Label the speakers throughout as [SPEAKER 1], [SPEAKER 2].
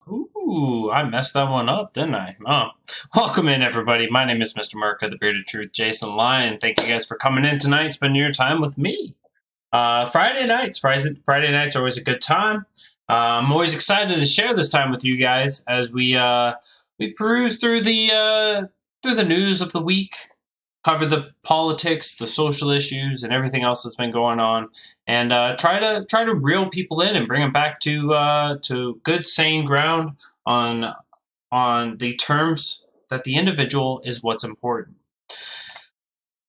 [SPEAKER 1] Ooh, I messed that one up, didn't I? Oh. Welcome in, everybody. My name is Mr. Merca, the Bearded Truth, Jason Lyon. Thank you guys for coming in tonight, spending your time with me. Friday nights are always a good time. I'm always excited to share this time with you guys as we peruse through the news of the week, cover the politics, the social issues, and everything else that's been going on, and try to reel people in and bring them back to good, sane ground on the terms that the individual is what's important.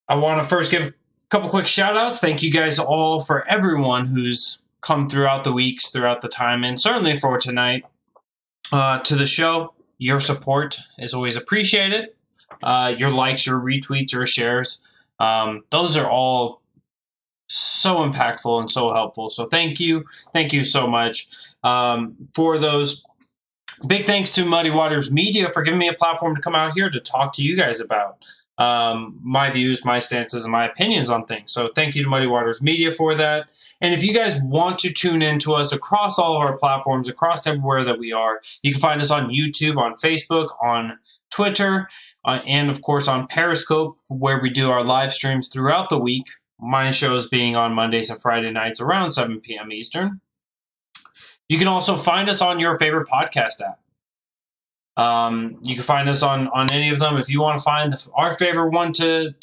[SPEAKER 1] I want to first give a couple quick shout outs. Thank you guys all for everyone who's come throughout the weeks, throughout the time, and certainly for tonight to the show. Your support is always appreciated. Your likes, your retweets, your shares. Those are all so impactful and so helpful. So thank you. Thank you so much for those. Big thanks to Muddy Waters Media for giving me a platform to come out here to talk to you guys about my views, my stances, and my opinions on things. So thank you to Muddy Waters Media for that. And if you guys want to tune in to us across all of our platforms, across everywhere that we are, you can find us on YouTube, on Facebook, on Twitter, and of course on Periscope, where we do our live streams throughout the week. My shows being on Mondays and Friday nights around 7 p.m. Eastern. You can also find us on your favorite podcast app. You can find us on any of them. If you want to find our favorite one to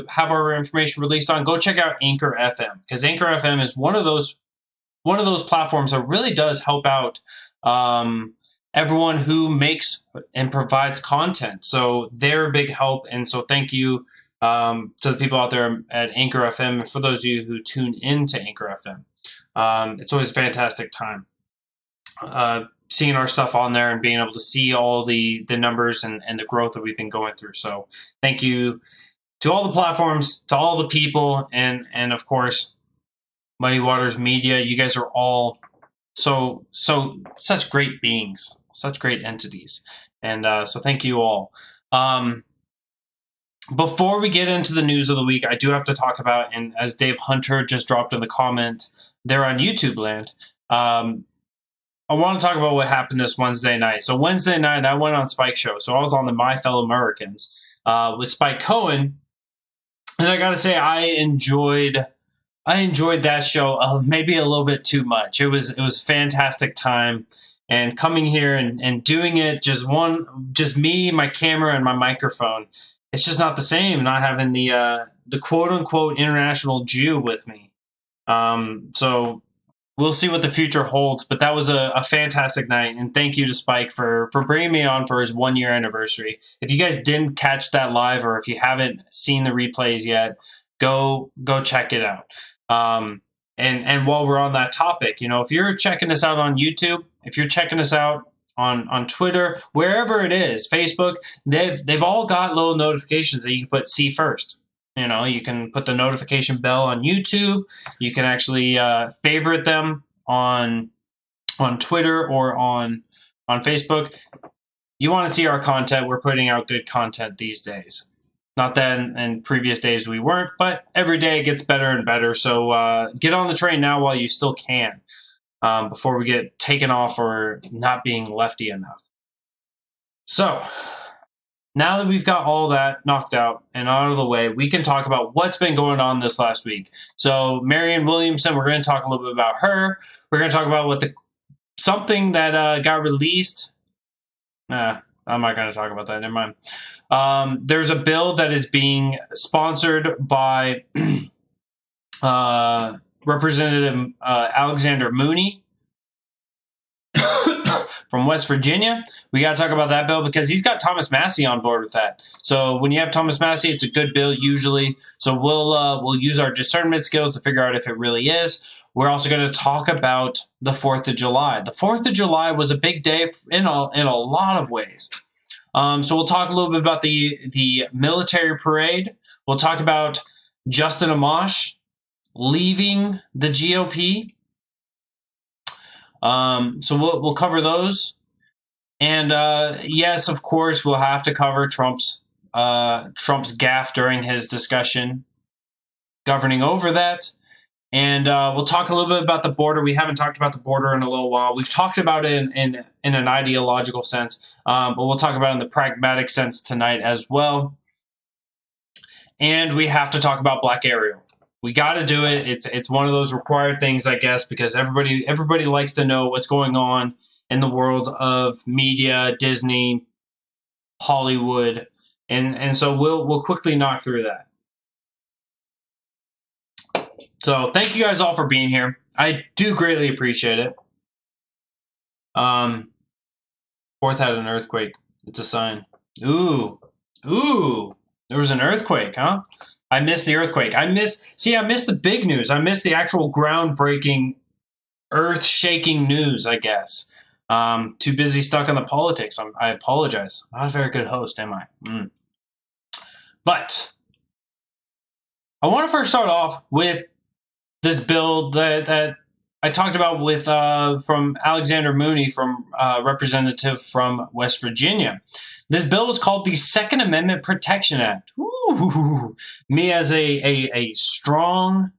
[SPEAKER 1] have our information released on, go check out Anchor FM, because Anchor FM is one of those platforms that really does help out everyone who makes and provides content. So they're a big help, and so thank you to the people out there at Anchor FM, and for those of you who tune into Anchor FM. It's always a fantastic time. Seeing our stuff on there and being able to see all the numbers and the growth that we've been going through. So thank you to all the platforms, to all the people, and of course, Muddy Waters Media. You guys are all such great beings, such great entities. And so thank you all. Before we get into the news of the week, I do have to talk about, and as Dave Hunter just dropped in the comment there on YouTube land, I want to talk about what happened this Wednesday night. So Wednesday night, I went on Spike's show. So I was on the My Fellow Americans with Spike Cohen, and I got to say, I enjoyed that show maybe a little bit too much. It was a fantastic time, and coming here and doing it just me, my camera, and my microphone. It's just not the same not having the quote unquote international Jew with me. So we'll see what the future holds, but that was a fantastic night, and thank you to Spike for bringing me on for his 1 year anniversary. If you guys didn't catch that live, or if you haven't seen the replays yet, go check it out. And while we're on that topic, if you're checking us out on YouTube, if you're checking us out on Twitter, wherever it is, Facebook, they've all got little notifications that you can put see first. You can put the notification bell on YouTube. You can actually favorite them on Twitter or on Facebook. You want to see our content. We're putting out good content these days. Not that in previous days we weren't, but every day it gets better and better. So get on the train now while you still can, before we get taken off or not being lefty enough. So now that we've got all that knocked out and out of the way, we can talk about what's been going on this last week. So Marianne Williamson, we're going to talk a little bit about her. We're going to talk about something that got released. I'm not going to talk about that. Never mind. There's a bill that is being sponsored by Representative Alexander Mooney from West Virginia. We got to talk about that bill because he's got Thomas Massie on board with that. So when you have Thomas Massie, it's a good bill usually. So we'll use our discernment skills to figure out if it really is. We're also going to talk about the 4th of July. The 4th of July was a big day in a lot of ways. So we'll talk a little bit about the military parade. We'll talk about Justin Amash leaving the GOP. So we'll cover those, and yes, of course, we'll have to cover Trump's gaffe during his discussion governing over that. And we'll talk a little bit about the border. We haven't talked about the border in a little while. We've talked about it in an ideological sense, but we'll talk about it in the pragmatic sense tonight as well. And we have to talk about Black Ariel. We got to do it. It's one of those required things, I guess, because everybody likes to know what's going on in the world of media, Disney, Hollywood, and so we'll quickly knock through that. So thank you guys all for being here. I do greatly appreciate it. Fourth had an earthquake. It's a sign. Ooh. There was an earthquake, huh? I missed the earthquake. I missed the big news. I missed the actual groundbreaking, earth-shaking news, I guess. Too busy stuck on the politics. I apologize. Not a very good host, am I? But I want to first start off with this bill that I talked about with from Alexander Mooney, from representative from West Virginia. This bill is called the Second Amendment Protection Act. Ooh, me as a strong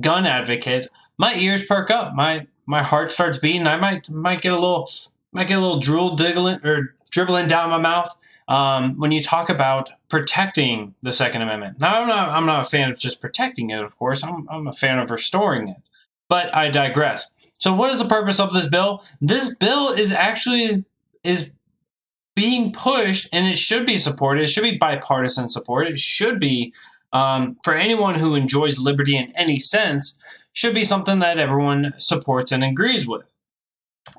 [SPEAKER 1] gun advocate, my ears perk up. My heart starts beating. I might get a little drool dribbling down my mouth when you talk about protecting the Second Amendment. Now, I'm not a fan of just protecting it, of course. I'm a fan of restoring it. But I digress. So what is the purpose of this bill? This bill is actually is being pushed, and it should be supported. It should be bipartisan support. It should be, for anyone who enjoys liberty in any sense, should be something that everyone supports and agrees with.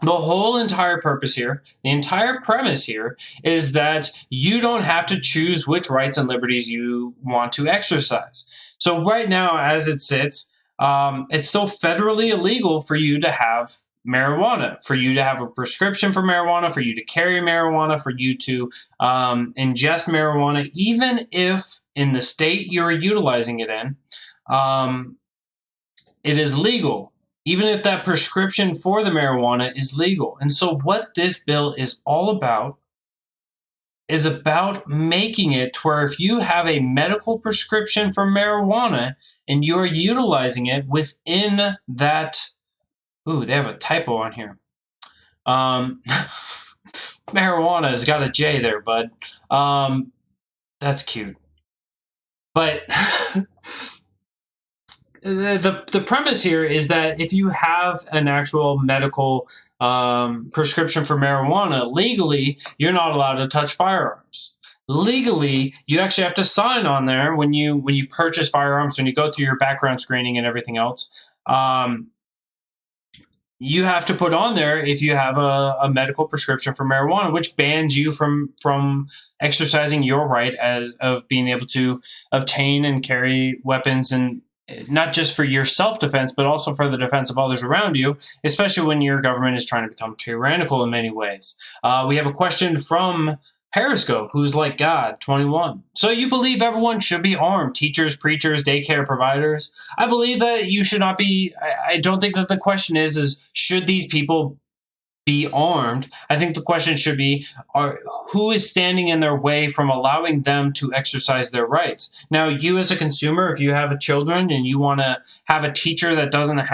[SPEAKER 1] The whole entire purpose here, the entire premise here, is that you don't have to choose which rights and liberties you want to exercise. So right now, as it sits, it's still federally illegal for you to have marijuana, for you to have a prescription for marijuana, for you to carry marijuana, for you to ingest marijuana, even if in the state you're utilizing it in, it is legal, even if that prescription for the marijuana is legal. And so what this bill is all about is about making it to where if you have a medical prescription for marijuana and you're utilizing it within that, ooh, they have a typo on here. Marijuana has got a J there, bud. That's cute. But the premise here is that if you have an actual medical prescription for marijuana, legally, you're not allowed to touch firearms. Legally, you actually have to sign on there when you purchase firearms, when you go through your background screening and everything else. You have to put on there if you have a medical prescription for marijuana, which bans you from exercising your right of being able to obtain and carry weapons, and not just for your self-defense, but also for the defense of others around you, especially when your government is trying to become tyrannical in many ways. We have a question from Periscope, who's like God, 21. So you believe everyone should be armed? Teachers, preachers, daycare providers? I believe that you should not be. I don't think that the question is should these people be armed? I think the question should be, who is standing in their way from allowing them to exercise their rights? Now, you as a consumer, if you have children and you want to have a teacher that doesn't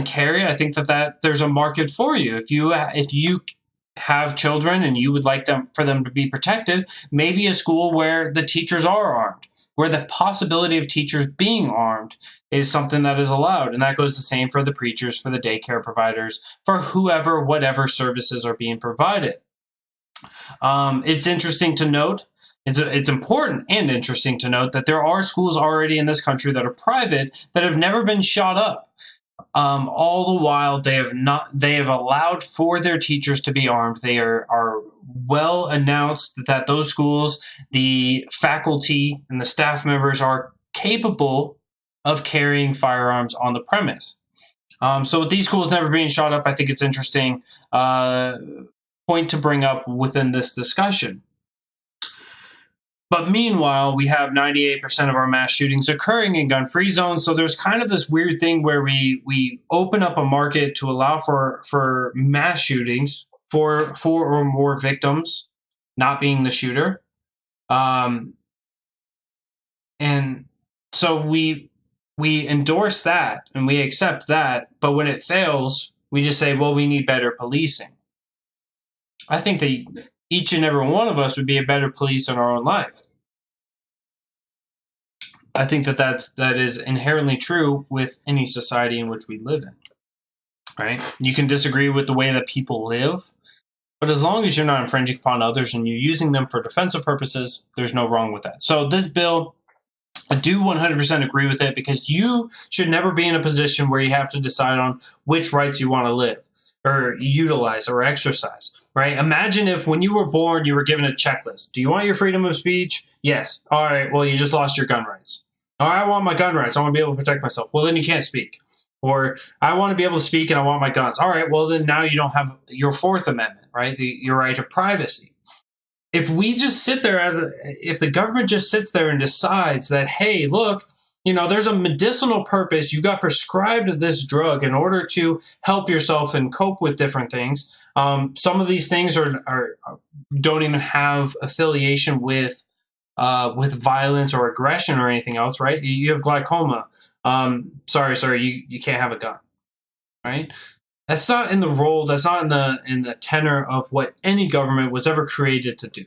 [SPEAKER 1] carry, I think that there's a market for you. If you have children and you would like for them to be protected, maybe a school where the teachers are armed, where the possibility of teachers being armed is something that is allowed. And that goes the same for the preachers, for the daycare providers, for whatever services are being provided. It's interesting to note, it's important and interesting to note that there are schools already in this country that are private that have never been shot up. All the while they have allowed for their teachers to be armed. They are well announced that those schools, the faculty and the staff members are capable of carrying firearms on the premise. So with these schools never being shot up, I think it's interesting point to bring up within this discussion. But meanwhile, we have 98% of our mass shootings occurring in gun-free zones. So there's kind of this weird thing where we open up a market to allow for mass shootings, for four or more victims not being the shooter. And so we we endorse that and we accept that, but when it fails, we just say, well, we need better policing. I think that each and every one of us would be a better police in our own life. I think that is inherently true with any society in which we live in. Right? You can disagree with the way that people live, but as long as you're not infringing upon others and you're using them for defensive purposes, there's no wrong with that. So this bill, I do 100% agree with it, because you should never be in a position where you have to decide on which rights you want to live or utilize or exercise, right? Imagine if when you were born, you were given a checklist. Do you want your freedom of speech? Yes. All right. Well, you just lost your gun rights. All right, I want my gun rights. I want to be able to protect myself. Well, then you can't speak. Or I want to be able to speak and I want my guns. All right, well, then now you don't have your Fourth Amendment, right? Your right to privacy. If we just sit there if the government just sits there and decides that, hey, look, there's a medicinal purpose. You got prescribed this drug in order to help yourself and cope with different things. Some of these things don't even have affiliation with violence or aggression or anything else, right? You have glaucoma. Sorry, sir, you can't have a gun, right? That's not in the role. That's not in the tenor of what any government was ever created to do,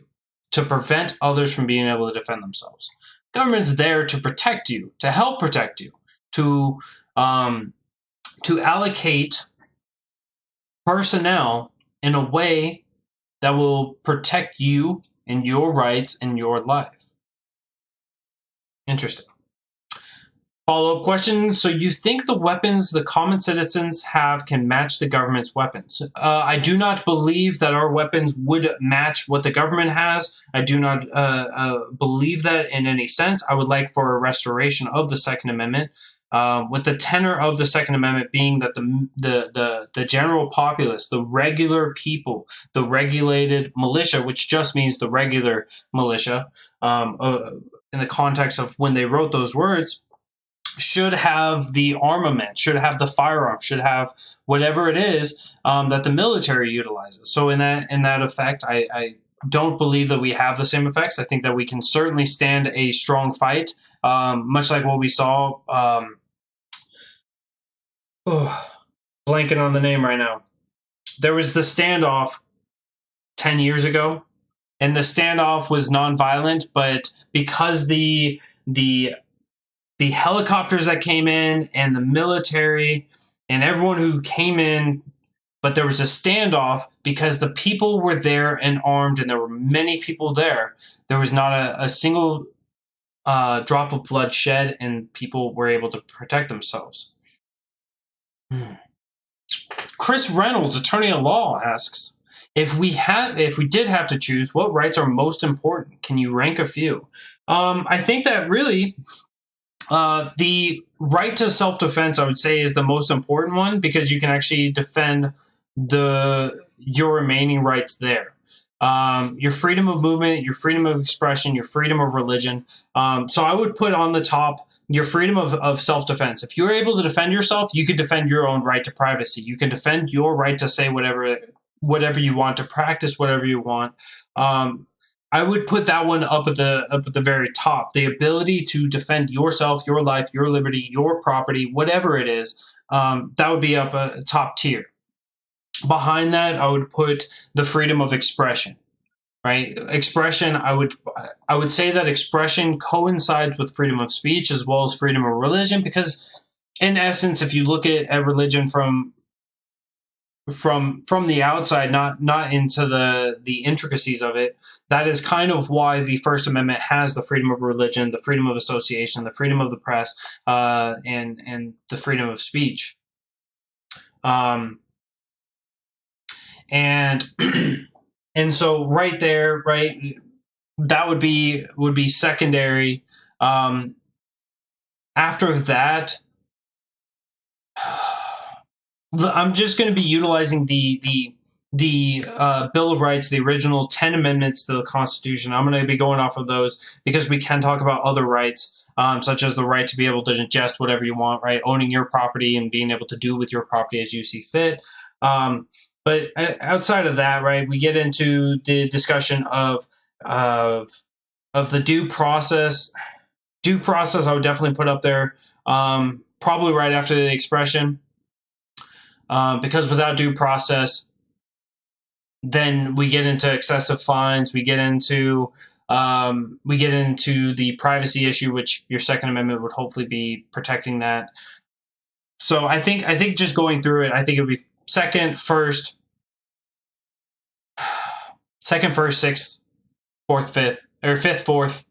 [SPEAKER 1] to prevent others from being able to defend themselves. Government's there to protect you, to help protect you, to allocate personnel in a way that will protect you and your rights in your life. Interesting. Follow-up question. So you think the weapons the common citizens have can match the government's weapons? I do not believe that our weapons would match what the government has. I do not believe that in any sense. I would like for a restoration of the Second Amendment, with the tenor of the Second Amendment being that the general populace, the regular people, the regulated militia, which just means the regular militia, in the context of when they wrote those words, should have the armament, should have the firearm, should have whatever it is that the military utilizes. So in that effect, I don't believe that we have the same effects. I think that we can certainly stand a strong fight, much like what we saw. Blanking on the name right now. There was the standoff 10 years ago, and the standoff was nonviolent, but because the helicopters that came in and the military and everyone who came in, but there was a standoff because the people were there and armed and there were many people there. There was not a single drop of blood shed and people were able to protect themselves. Chris Reynolds, attorney at law, asks, if we did have to choose, what rights are most important? Can you rank a few? I think that really the right to self-defense, I would say, is the most important one, because you can actually defend your remaining rights there. Your freedom of movement, your freedom of expression, your freedom of religion. So I would put on the top your freedom of self-defense. If you're able to defend yourself, you can defend your own right to privacy. You can defend your right to say whatever you want, to practice whatever you want. I would put that one up at the very top. The ability to defend yourself, your life, your liberty, your property, whatever it is, that would be up a top tier. Behind that, I would put the freedom of expression. Right? Expression, I would say that expression coincides with freedom of speech as well as freedom of religion, because in essence, if you look at religion from the outside, not into the intricacies of it, that is kind of why the First Amendment has the freedom of religion, the freedom of association, the freedom of the press, and the freedom of speech. And so right there, right, that would be secondary. After that, I'm just going to be utilizing the Bill of Rights, the original 10 amendments to the Constitution. I'm going to be going off of those because we can talk about other rights, such as the right to be able to ingest whatever you want, right? Owning your property and being able to do with your property as you see fit. But outside of that, right, we get into the discussion of the due process. Due process, I would definitely put up there. probably right after the expression, because without due process, then we get into excessive fines. We get into the privacy issue, which your Second Amendment would hopefully be protecting that. So I think just going through it, I think it would be second, first, sixth, fourth, fifth, or fifth, fourth,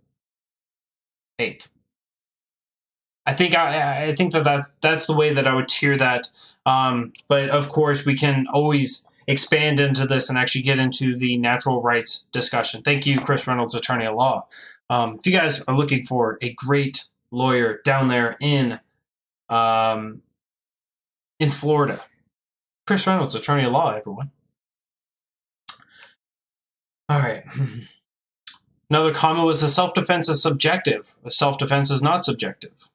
[SPEAKER 1] eighth. I think that's the way that I would tier that. But of course, we can always expand into this and actually get into the natural rights discussion. Thank you, Chris Reynolds, attorney at law. If you guys are looking for a great lawyer down there in Florida, Chris Reynolds, attorney at law, everyone. All right. Another comment was the self-defense is subjective. Self-defense is not subjective.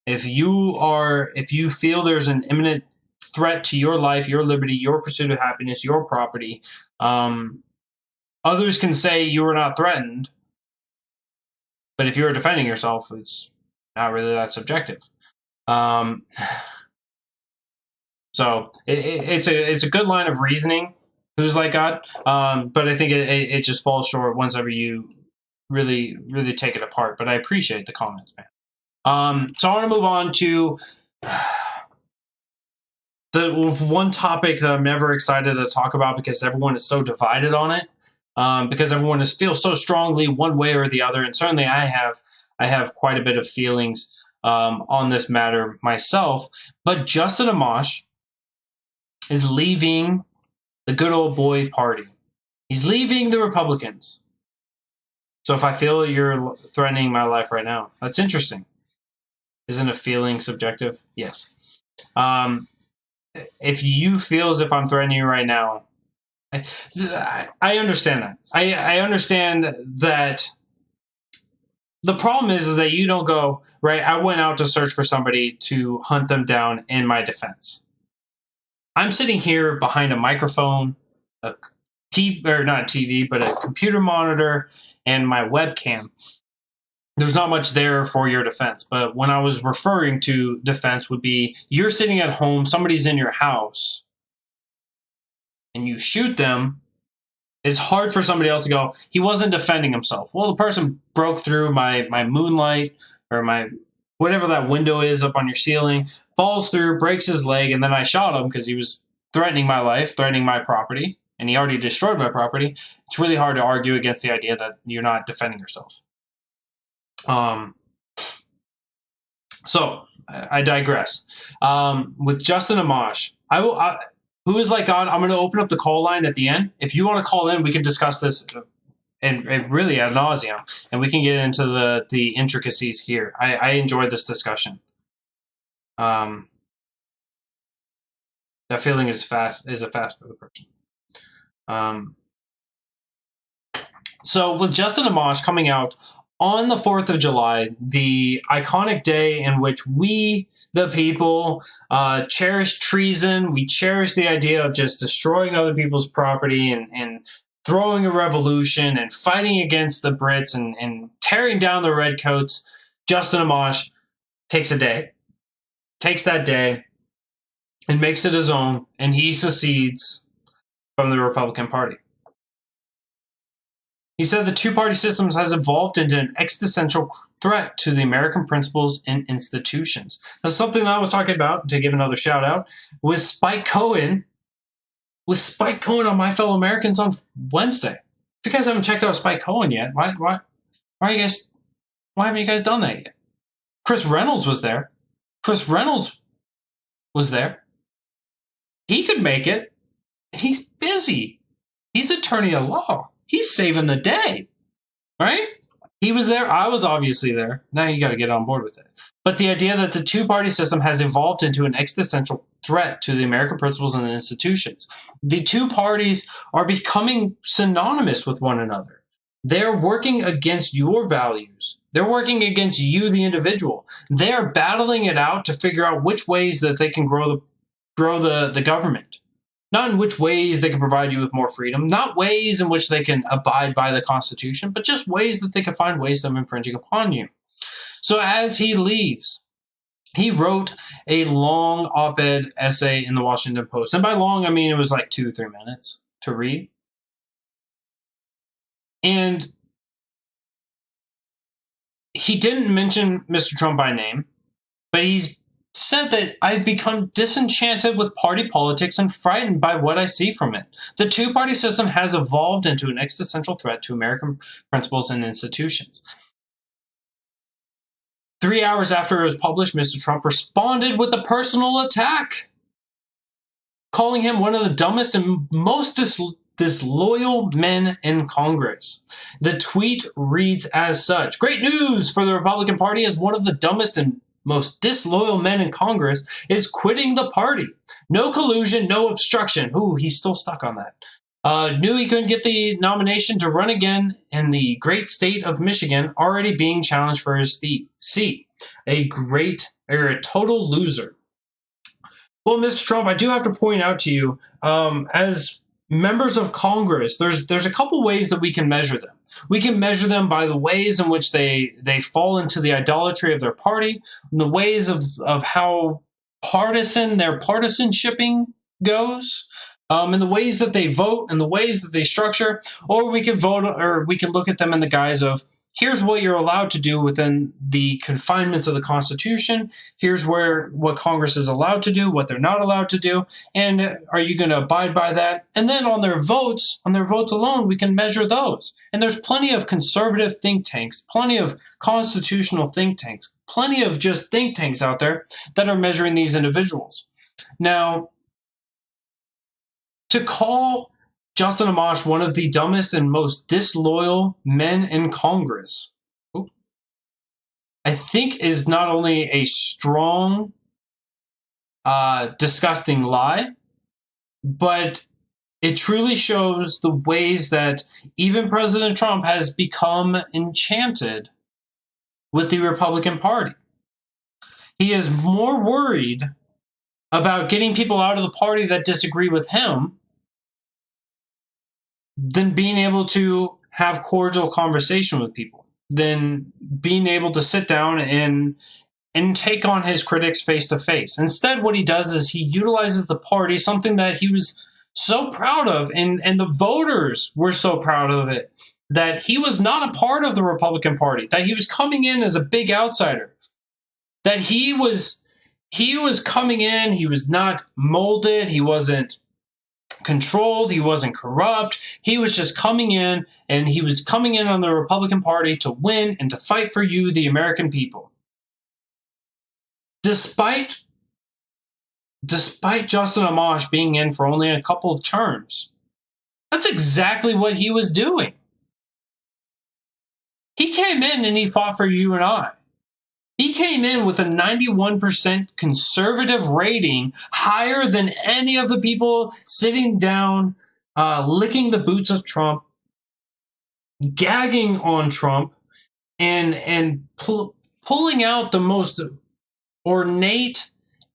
[SPEAKER 1] If you feel there's an imminent threat to your life, your liberty, your pursuit of happiness, your property, others can say you are not threatened, but if you're defending yourself, it's not really that subjective. So it's a good line of reasoning. Who's like God? But I think it just falls short whenever you really take it apart. But I appreciate the comments, man. So I want to move on to the one topic that I'm never excited to talk about because everyone is so divided on it. Because everyone feels so strongly one way or the other, and certainly I have quite a bit of feelings on this matter myself. But Justin Amash is leaving the good old boy party. He's leaving the Republicans. So if I feel you're threatening my life right now, that's interesting. Isn't a feeling subjective? Yes. If you feel as if I'm threatening you right now, I understand that. I understand that the problem is that you don't go, right, I went out to search for somebody to hunt them down in my defense. I'm sitting here behind a microphone, a TV, or not TV, but a computer monitor and my webcam. There's not much there for your defense. But when I was referring to defense would be you're sitting at home, somebody's in your house, and you shoot them. It's hard for somebody else to go, he wasn't defending himself. Well, the person broke through my moonlight or my whatever that window is up on your ceiling, falls through, breaks his leg, and then I shot him because he was threatening my life, threatening my property, and he already destroyed my property. It's really hard to argue against the idea that you're not defending yourself. So I digress. With Justin Amash, who is like God, I'm going to open up the call line at the end. If you want to call in, we can discuss this and really ad nauseum, and we can get into the intricacies here. I enjoyed this discussion. That feeling is a fast food person. So with Justin Amash coming out on the 4th of July, the iconic day in which we, the people, cherish treason, we cherish the idea of just destroying other people's property and throwing a revolution and fighting against the Brits and tearing down the redcoats, Justin Amash takes that day and makes it his own, and he secedes from the Republican Party. He said the two-party system has evolved into an existential threat to the American principles and institutions. That's something that I was talking about, to give another shout out, with Spike Cohen. With Spike Cohen on My Fellow Americans on Wednesday. If you guys haven't checked out Spike Cohen yet, why haven't you guys done that yet? Chris Reynolds was there. He could make it. He's busy. He's attorney at law. He's saving the day, right? He was there. I was obviously there. Now you got to get on board with it. But the idea that the two-party system has evolved into an existential threat to the American principles and the institutions. The two parties are becoming synonymous with one another. They're working against your values. They're working against you, the individual. They're battling it out to figure out which ways that they can grow the government. Not in which ways they can provide you with more freedom, not ways in which they can abide by the Constitution, but just ways that they can find ways of infringing upon you. So as he leaves, He wrote a long op-ed essay in the Washington Post. And by long, I mean it was like 2-3 minutes to read. And he didn't mention Mr. Trump by name, but he's said that I've become disenchanted with party politics and frightened by what I see from it. The two-party system has evolved into an existential threat to American principles and institutions. 3 hours after it was published, Mr. Trump responded with a personal attack, calling him one of the dumbest and most disloyal men in Congress. The tweet reads as such: "Great news for the Republican Party, as one of the dumbest and most disloyal men in Congress is quitting the party. No collusion, no obstruction." Ooh, he's still stuck on that. Knew he couldn't get the nomination to run again in the great state of Michigan, already being challenged for his seat. A total loser. Well, Mr. Trump, I do have to point out to you, as members of Congress, there's a couple ways that we can measure them. We can measure them by the ways in which they fall into the idolatry of their party, the ways of how partisan their partisanshipping goes, and the ways that they vote and the ways that they structure. Or we can look at them in the guise of, here's what you're allowed to do within the confinements of the Constitution. Here's what Congress is allowed to do, what they're not allowed to do, and are you going to abide by that? And then on their votes alone, we can measure those. And there's plenty of conservative think tanks, plenty of constitutional think tanks, plenty of just think tanks out there that are measuring these individuals. Now, to call Justin Amash one of the dumbest and most disloyal men in Congress, I think is not only a strong, disgusting lie, but it truly shows the ways that even President Trump has become enchanted with the Republican Party. He is more worried about getting people out of the party that disagree with him than being able to have cordial conversation with people, than being able to sit down and take on his critics face to face. Instead, what he does is he utilizes the party, something that he was so proud of, and the voters were so proud of it, that he was not a part of the Republican Party, that he was coming in as a big outsider, that he was coming in, he was not molded, he wasn't controlled, he wasn't corrupt, he was just coming in, and he was coming in on the Republican Party to win and to fight for you, the American people. Despite Justin Amash being in for only a couple of terms, that's exactly what he was doing. He came in and he fought for you and I. He came in with a 91% conservative rating, higher than any of the people sitting down, licking the boots of Trump, gagging on Trump, and pulling out the most ornate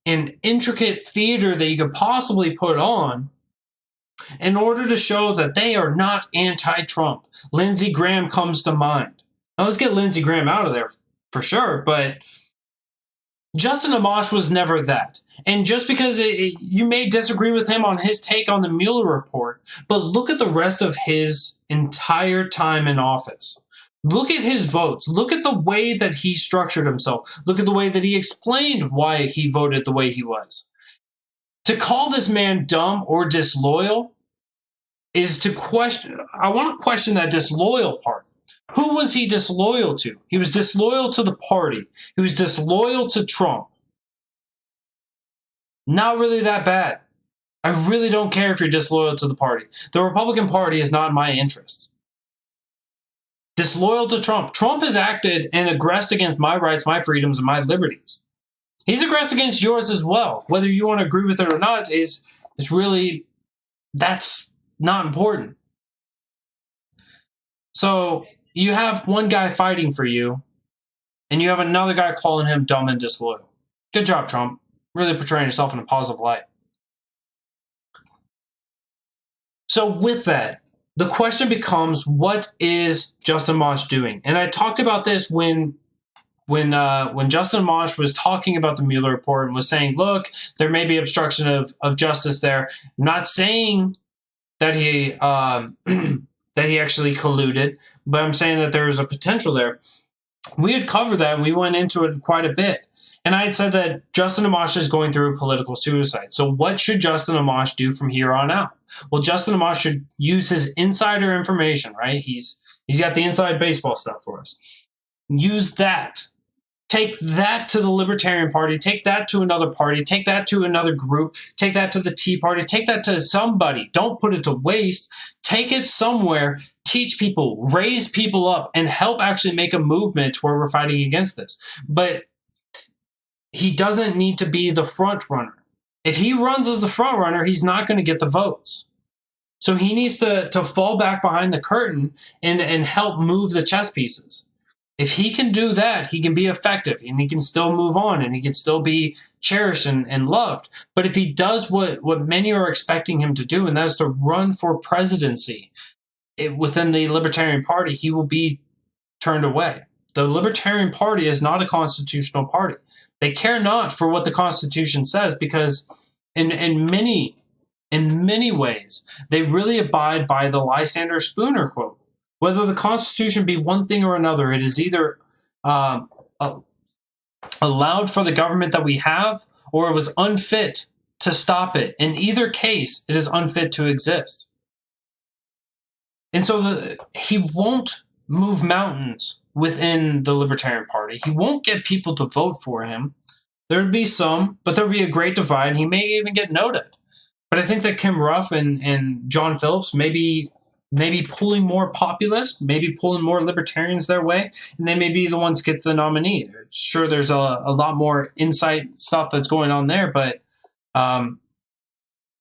[SPEAKER 1] and intricate theater that you could possibly put on in order to show that they are not anti-Trump. Lindsey Graham comes to mind. Now let's get Lindsey Graham out of there for sure, but Justin Amash was never that. And just because you may disagree with him on his take on the Mueller report, but look at the rest of his entire time in office. Look at his votes. Look at the way that he structured himself. Look at the way that he explained why he voted the way he was. To call this man dumb or disloyal is to question. I want to question that disloyal part. Who was he disloyal to? He was disloyal to the party. He was disloyal to Trump. Not really that bad. I really don't care if you're disloyal to the party. The Republican Party is not in my interest. Disloyal to Trump. Trump has acted and aggressed against my rights, my freedoms, and my liberties. He's aggressed against yours as well. Whether you want to agree with it or not is really, that's not important. So you have one guy fighting for you, and you have another guy calling him dumb and disloyal. Good job, Trump. Really portraying yourself in a positive light. So with that, the question becomes, what is Justin Amash doing? And I talked about this when when Justin Amash was talking about the Mueller report and was saying, look, there may be obstruction of justice there. I'm not saying that he that he actually colluded, but I'm saying that there is a potential there. We had covered that and we went into it quite a bit. And I had said that Justin Amash is going through political suicide. So what should Justin Amash do from here on out? Well, Justin Amash should use his insider information, right? He's got the inside baseball stuff for us. Use that. Take that to the Libertarian Party. Take that to another party. Take that to another group. Take that to the Tea Party. Take that to somebody. Don't put it to waste. Take it somewhere. Teach people. Raise people up. And help actually make a movement where we're fighting against this. But he doesn't need to be the front runner. If he runs as the front runner, he's not going to get the votes. So he needs to fall back behind the curtain and help move the chess pieces. If he can do that, he can be effective and he can still move on and he can still be cherished and loved. But if he does what many are expecting him to do, and that is to run for presidency within the Libertarian Party, he will be turned away. The Libertarian Party is not a constitutional party. They care not for what the Constitution says because in many ways, they really abide by the Lysander Spooner quote. Whether the Constitution be one thing or another, it is either allowed for the government that we have, or it was unfit to stop it. In either case, it is unfit to exist. And so he won't move mountains within the Libertarian Party. He won't get people to vote for him. There'd be some, but there'd be a great divide. He may even get noted. But I think that Kim Ruff and John Phillips maybe pulling more populists, maybe pulling more libertarians their way, and they may be the ones to get the nominee. Sure, there's a lot more insight stuff that's going on there, but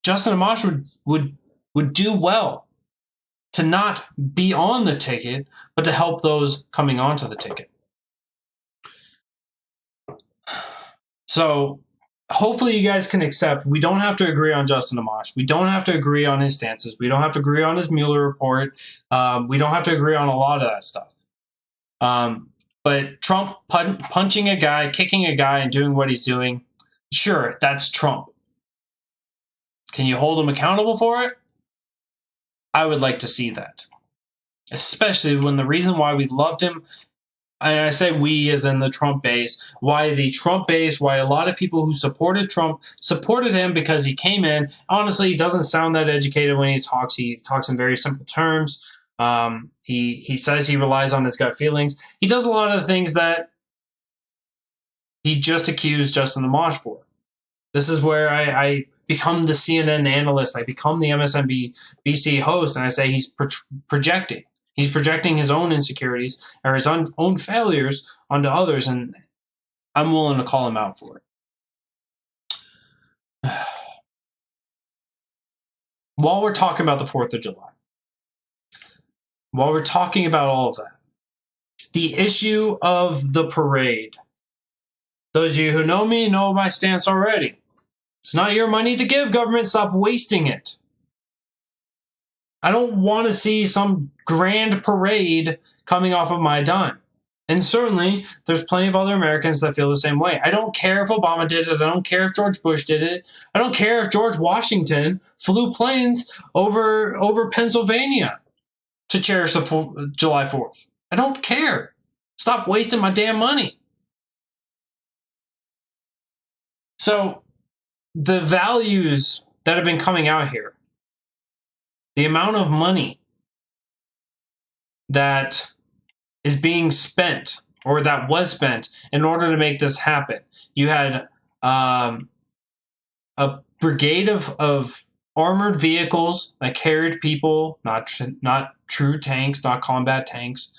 [SPEAKER 1] Justin Amash would do well to not be on the ticket, but to help those coming onto the ticket. So hopefully you guys can accept, we don't have to agree on Justin Amash. We don't have to agree on his stances. We don't have to agree on his Mueller report. We don't have to agree on a lot of that stuff. But Trump punching a guy, kicking a guy, and doing what he's doing, sure, that's Trump. Can you hold him accountable for it? I would like to see that. Especially when the reason why we loved him, and I say we as in the Trump base, why a lot of people who supported Trump supported him because he came in. Honestly, he doesn't sound that educated when he talks. He talks in very simple terms. He says he relies on his gut feelings. He does a lot of the things that he just accused Justin Amash for. This is where I become the CNN analyst. I become the MSNBC host, and I say he's projecting. He's projecting his own insecurities or his own failures onto others, and I'm willing to call him out for it. While we're talking about the 4th of July, while we're talking about all of that, the issue of the parade, those of you who know me know my stance already. It's not your money to give, government. Stop wasting it. I don't want to see some grand parade coming off of my dime. And certainly, there's plenty of other Americans that feel the same way. I don't care if Obama did it. I don't care if George Bush did it. I don't care if George Washington flew planes over Pennsylvania to cherish the July 4th. I don't care. Stop wasting my damn money. So, the values that have been coming out here, the amount of money that is being spent or that was spent in order to make this happen. You had a brigade of armored vehicles that carried people, not true tanks, not combat tanks.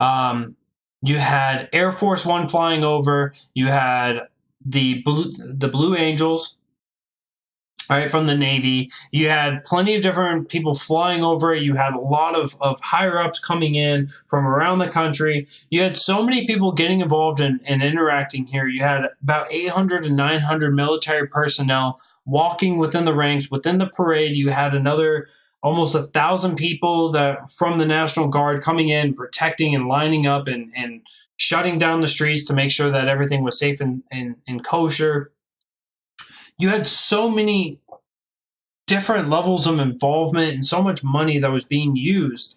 [SPEAKER 1] You had Air Force One flying over. You had the Blue Angels, all right, from the Navy. You had plenty of different people flying over it. You had a lot of higher-ups coming in from around the country. You had so many people getting involved and interacting here. You had about 800 to 900 military personnel walking within the ranks, within the parade. You had another almost 1,000 people that from the National Guard coming in, protecting and lining up and shutting down the streets to make sure that everything was safe and kosher. You had so many different levels of involvement and so much money that was being used.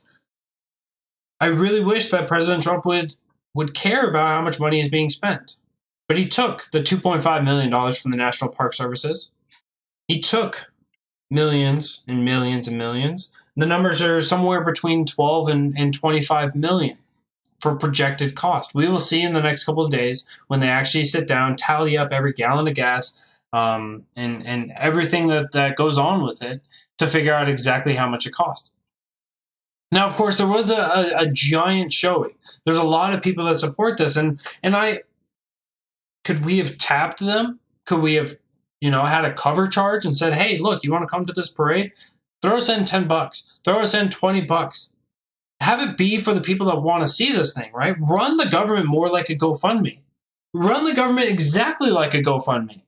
[SPEAKER 1] I really wish that President Trump would care about how much money is being spent. But he took the $2.5 million from the National Park Services. He took millions and millions and millions. The numbers are somewhere between 12 and 25 million for projected cost. We will see in the next couple of days when they actually sit down, tally up every gallon of gas and everything that goes on with it to figure out exactly how much it costs. Now, of course, there was a giant showing. There's a lot of people that support this, and could we have tapped them? Could we have, had a cover charge and said, "Hey, look, you want to come to this parade? Throw us in $10. Throw us in $20. Have it be for the people that want to see this thing, right? Run the government more like a GoFundMe. Run the government exactly like a GoFundMe.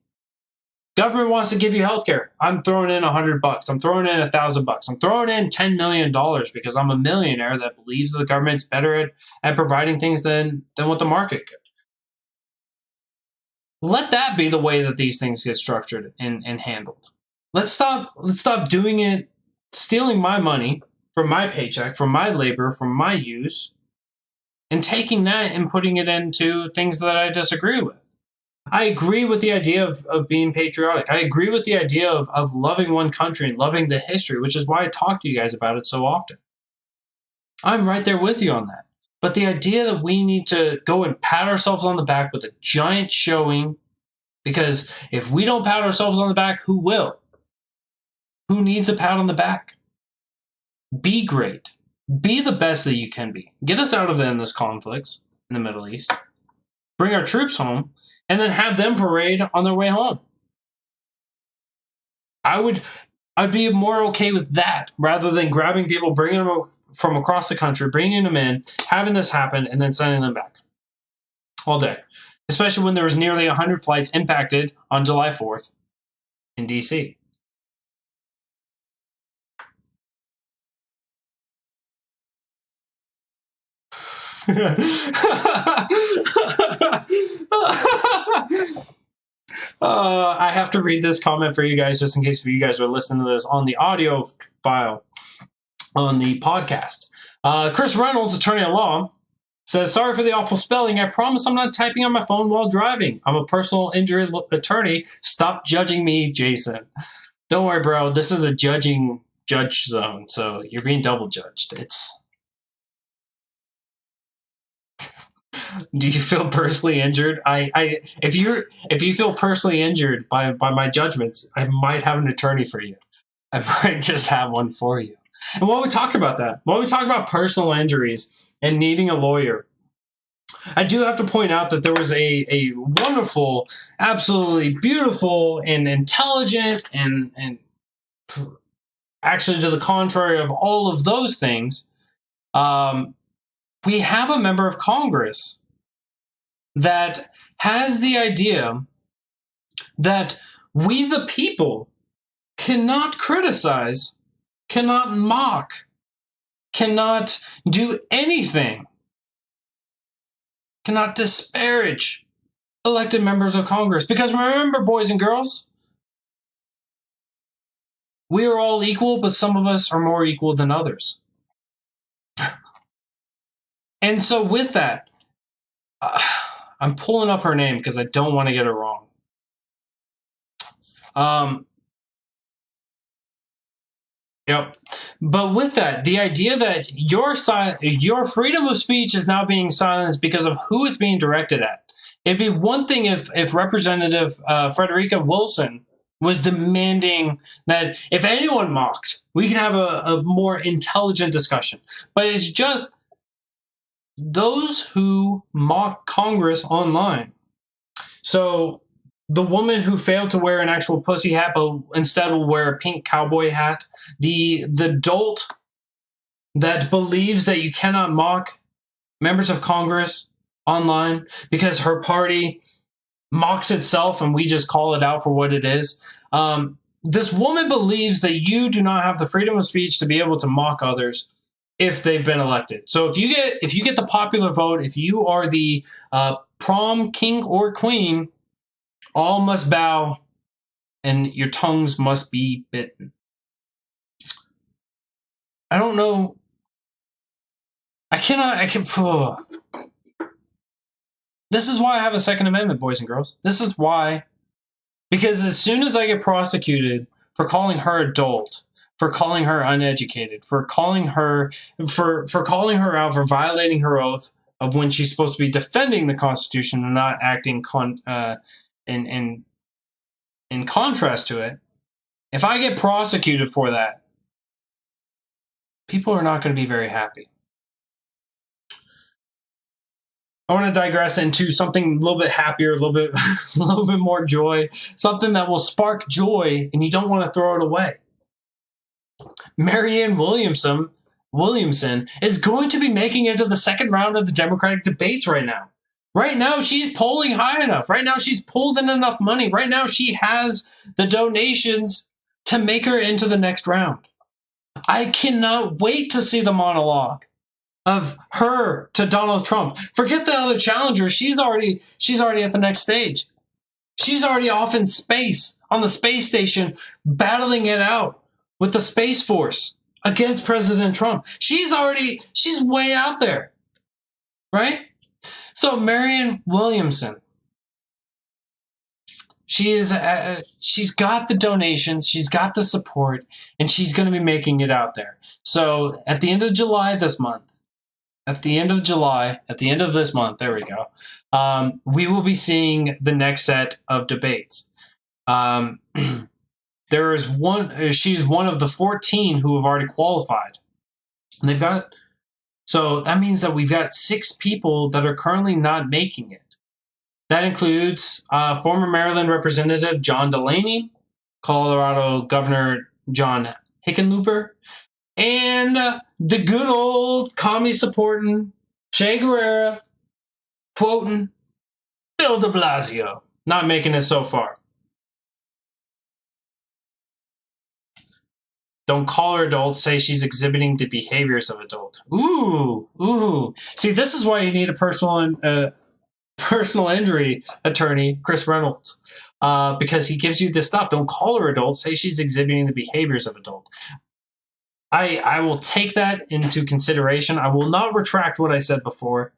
[SPEAKER 1] Government wants to give you healthcare. I'm throwing in $100. I'm throwing in $1,000. I'm throwing in $10 million because I'm a millionaire that believes the government's better at providing things than what the market could." Let that be the way that these things get structured and handled. Let's stop doing it, stealing my money from my paycheck, from my labor, from my use, and taking that and putting it into things that I disagree with. I agree with the idea of being patriotic. I agree with the idea of loving one country and loving the history, which is why I talk to you guys about it so often. I'm right there with you on that. But the idea that we need to go and pat ourselves on the back with a giant showing, because if we don't pat ourselves on the back, who will? Who needs a pat on the back? Be great. Be the best that you can be. Get us out of the endless conflicts in the Middle East. Bring our troops home, and then have them parade on their way home. I'd be more okay with that rather than grabbing people, bringing them from across the country, bringing them in, having this happen, and then sending them back all day. Especially when there was nearly 100 flights impacted on July 4th in D.C. I have to read this comment for you guys just in case you guys are listening to this on the audio file on the podcast. Chris Reynolds, attorney at law, says, "Sorry for the awful spelling. I promise I'm not typing on my phone while driving. I'm a personal injury attorney. Stop judging me, Jason." Don't worry, bro. This is a judge zone, so you're being double judged. Do you feel personally injured? If you feel personally injured by my judgments, I might have an attorney for you. I might just have one for you. And while we talk about that, while we talk about personal injuries and needing a lawyer, I do have to point out that there was a wonderful, absolutely beautiful and intelligent and actually to the contrary of all of those things, we have a member of Congress that has the idea that we the people cannot criticize, cannot mock, cannot do anything, cannot disparage elected members of Congress. Because remember, boys and girls, we are all equal, but some of us are more equal than others. And so with that, I'm pulling up her name because I don't want to get it wrong. Yep. But with that, the idea that your freedom of speech is now being silenced because of who it's being directed at. It'd be one thing if Representative Frederica Wilson was demanding that if anyone mocked, we can have a more intelligent discussion. But it's just those who mock Congress online. So the woman who failed to wear an actual pussy hat but instead will wear a pink cowboy hat, the dolt that believes that you cannot mock members of Congress online because her party mocks itself and we just call it out for what it is. this woman believes that you do not have the freedom of speech to be able to mock others if they've been elected. So if you get the popular vote, if you are the prom king or queen, all must bow and your tongues must be bitten. I don't know. I can. This is why I have a Second Amendment, boys and girls. This is why. Because as soon as I get prosecuted for calling her adult, for calling her uneducated, for calling her out for violating her oath of when she's supposed to be defending the Constitution and not acting in contrast to it, if I get prosecuted for that, people are not going to be very happy. I want to digress into something a little bit happier, a little bit more joy, something that will spark joy, and you don't want to throw it away. Marianne Williamson is going to be making it to the second round of the Democratic debates right now. Right now, she's polling high enough. Right now, she's pulled in enough money. Right now, she has the donations to make her into the next round. I cannot wait to see the monologue of her to Donald Trump. Forget the other challengers. She's already at the next stage. She's already off in space on the space station, battling it out with the Space Force against President Trump. She's way out there, right? So Marianne Williamson, she's got the donations, she's got the support, and she's going to be making it out there. So at the end of July this month, at the end of this month, there we go, we will be seeing the next set of debates. There is she's one of the 14 who have already qualified. And so that means that we've got 6 people that are currently not making it. That includes former Maryland Representative John Delaney, Colorado Governor John Hickenlooper, and the good old commie-supporting Che Guevara, quoting Bill de Blasio. Not making it so far. Don't call her adult, say she's exhibiting the behaviors of adult. Ooh. See, this is why you need a personal injury attorney, Chris Reynolds, because he gives you this stuff. Don't call her adult, say she's exhibiting the behaviors of adult. I will take that into consideration. I will not retract what I said before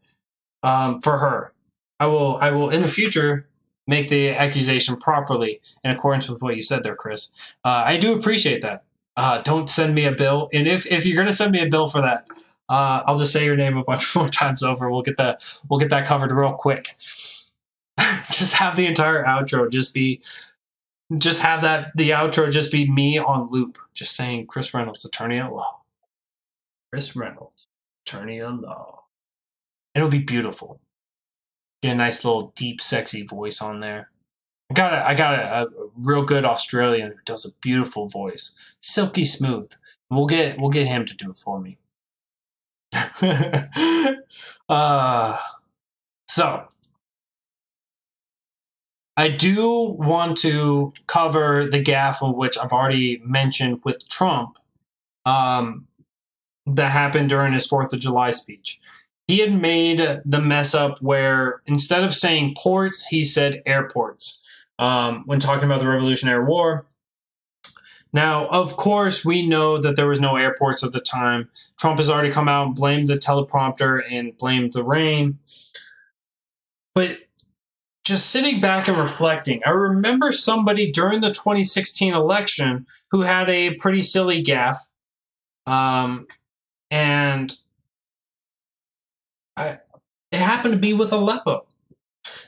[SPEAKER 1] for her. I will in the future make the accusation properly in accordance with what you said there, Chris. I do appreciate that. Don't send me a bill. And if you're going to send me a bill for that, I'll just say your name a bunch more times over. We'll get that covered real quick. Just have the entire outro the outro just be me on loop, just saying Chris Reynolds, attorney at law. Chris Reynolds, attorney at law. It'll be beautiful. Get a nice little deep, sexy voice on there. I got a real good Australian who does a beautiful voice, silky smooth. We'll get him to do it for me. So I do want to cover the gaffe of which I've already mentioned with Trump, that happened during his 4th of July speech. He had made the mess up where instead of saying ports, he said airports when talking about the Revolutionary War. Now, of course, we know that there was no airports at the time. Trump has already come out and blamed the teleprompter and blamed the rain. But just sitting back and reflecting, I remember somebody during the 2016 election who had a pretty silly gaffe. And it happened to be with Aleppo.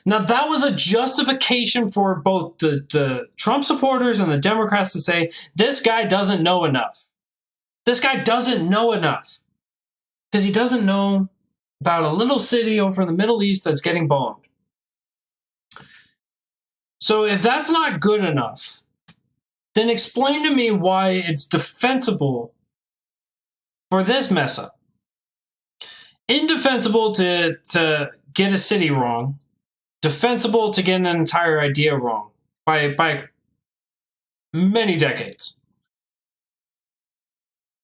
[SPEAKER 1] Now, that was a justification for both the Trump supporters and the Democrats to say, this guy doesn't know enough. This guy doesn't know enough. Because he doesn't know about a little city over in the Middle East that's getting bombed. So if that's not good enough, then explain to me why it's defensible for this mess up. Indefensible to get a city wrong. Defensible to get an entire idea wrong by many decades.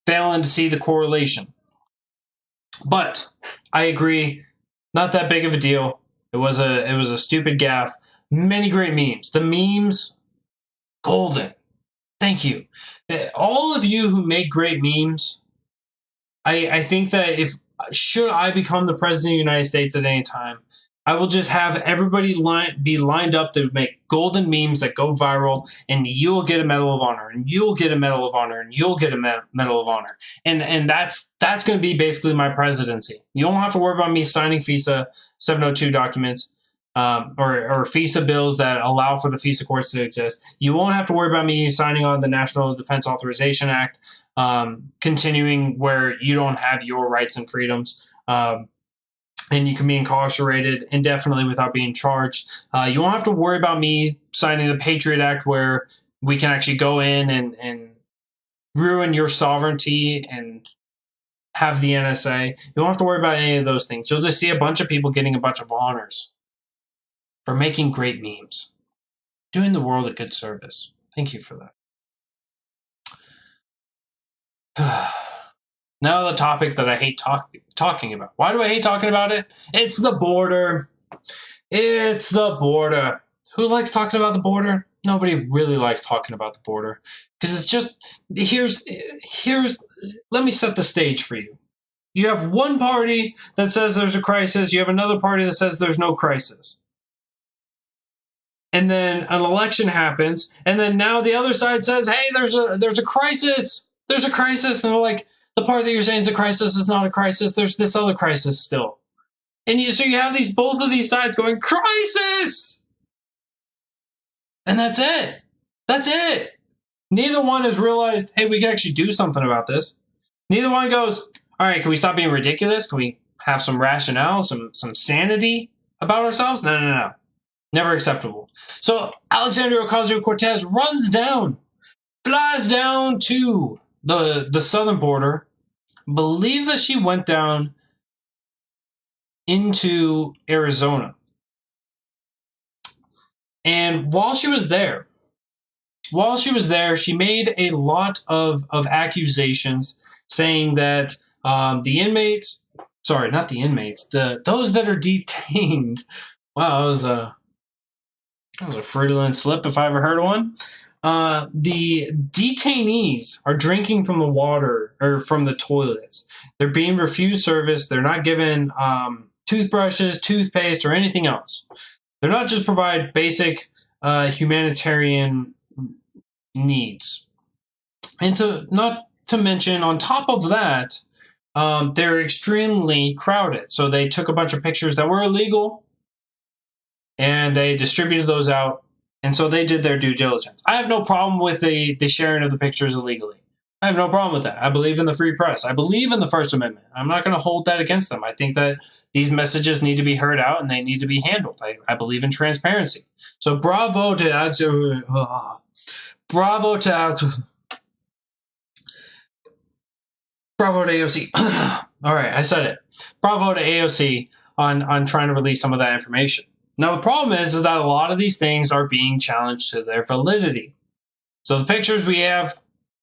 [SPEAKER 1] Failing to see the correlation. But I agree, not that big of a deal. It was a stupid gaffe. Many great memes. The memes, golden. Thank you. All of you who make great memes, I think that should I become the president of the United States at any time, I will just have everybody be lined up to make golden memes that go viral, and you'll get a Medal of Honor, and you'll get a Medal of Honor, and you'll get a Medal of Honor, and that's going to be basically my presidency. You don't have to worry about me signing FISA 702 documents. Or FISA bills that allow for the FISA courts to exist. You won't have to worry about me signing on the National Defense Authorization Act, continuing where you don't have your rights and freedoms, and you can be incarcerated indefinitely without being charged. You won't have to worry about me signing the Patriot Act, where we can actually go in and ruin your sovereignty and have the NSA. You don't have to worry about any of those things. You'll just see a bunch of people getting a bunch of honors for making great memes, doing the world a good service. Thank you for that. Now the topic that I hate talking about. Why do I hate talking about it? It's the border. It's the border. Who likes talking about the border? Nobody really likes talking about the border, because it's just, let me set the stage for you. You have one party that says there's a crisis. You have another party that says there's no crisis. And then an election happens, and then now the other side says, hey, there's a crisis. There's a crisis. And they're like, the part that you're saying is a crisis is not a crisis. There's this other crisis still. And so you have both of these sides going, crisis! And that's it. That's it. Neither one has realized, hey, we can actually do something about this. Neither one goes, all right, can we stop being ridiculous? Can we have some rationale, some sanity about ourselves? No. Never acceptable. So Alexandria Ocasio-Cortez flies down to the southern border. Believe that she went down into Arizona. And while she was there, she made a lot of accusations, saying that the inmates, sorry, not the inmates, those that are detained. Wow, that was a Freudian slip if I ever heard of one. The detainees are drinking from the water or from the toilets. They're being refused service. They're not given toothbrushes, toothpaste, or anything else. They're not just provide basic humanitarian needs. And not to mention, on top of that, they're extremely crowded. So they took a bunch of pictures that were illegal, and they distributed those out, and so they did their due diligence. I have no problem with the sharing of the pictures illegally. I have no problem with that. I believe in the free press. I believe in the First Amendment. I'm not going to hold that against them. I think that these messages need to be heard out, and they need to be handled. I believe in transparency. So bravo to AOC. All right, I said it. Bravo to AOC on trying to release some of that information. Now, the problem is that a lot of these things are being challenged to their validity. So the pictures we have,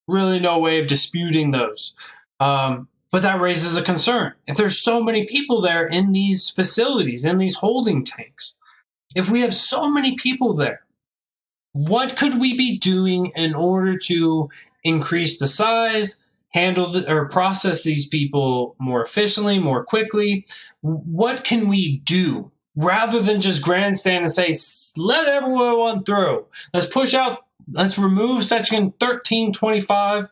[SPEAKER 1] really no way of disputing those. But that raises a concern. If there's so many people there in these facilities, in these holding tanks, if we have so many people there, what could we be doing in order to increase the size, handle or process these people more efficiently, more quickly? What can we do? Rather than just grandstand and say, let everyone through. Let's remove Section 1325,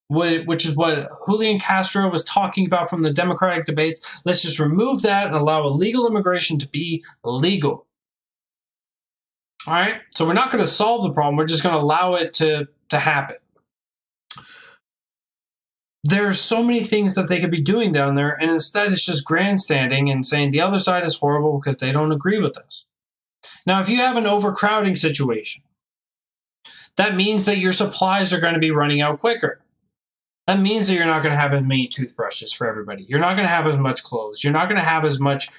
[SPEAKER 1] which is what Julian Castro was talking about from the Democratic debates. Let's just remove that and allow illegal immigration to be legal. All right? So we're not going to solve the problem. We're just going to allow it to happen. There's so many things that they could be doing down there, and instead it's just grandstanding and saying the other side is horrible because they don't agree with us. Now, if you have an overcrowding situation, that means that your supplies are going to be running out quicker. That means that you're not going to have as many toothbrushes for everybody. You're not going to have as much clothes. You're not going to have as much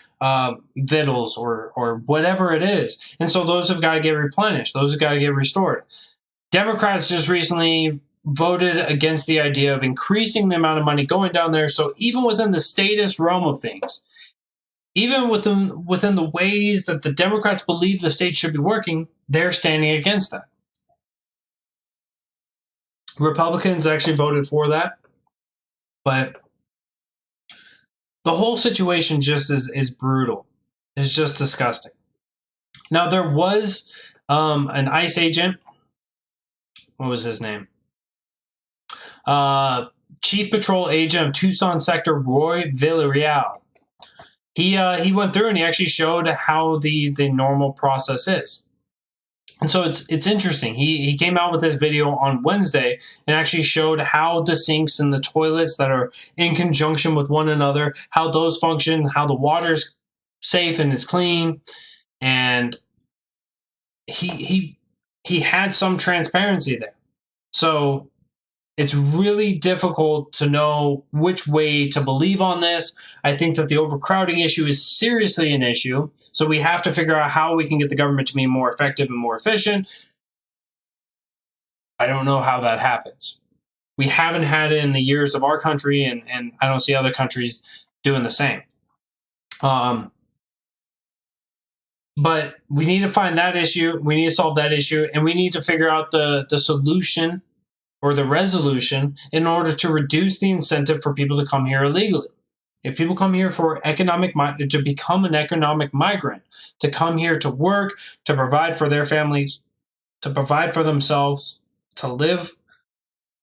[SPEAKER 1] victuals or whatever it is. And so those have got to get replenished. Those have got to get restored. Democrats just recently voted against the idea of increasing the amount of money going down there. So even within the statist realm of things, even within the ways that the Democrats believe the state should be working, they're standing against that. Republicans actually voted for that, but the whole situation just is brutal. It's just disgusting. Now, there was an ICE agent. What was his name? Chief Patrol Agent of Tucson Sector, Roy Villarreal. He went through and he actually showed how the normal process is. And so it's interesting. He came out with this video on Wednesday and actually showed how the sinks and the toilets that are in conjunction with one another, how those function, how the water's safe and it's clean. And he had some transparency there. So it's really difficult to know which way to believe on this. I think that the overcrowding issue is seriously an issue. So we have to figure out how we can get the government to be more effective and more efficient. I don't know how that happens. We haven't had it in the years of our country, and I don't see other countries doing the same. But we need to find that issue. We need to solve that issue, and we need to figure out the solution or the resolution in order to reduce the incentive for people to come here illegally. If people come here for to become an economic migrant, to come here to work, to provide for their families, to provide for themselves, to live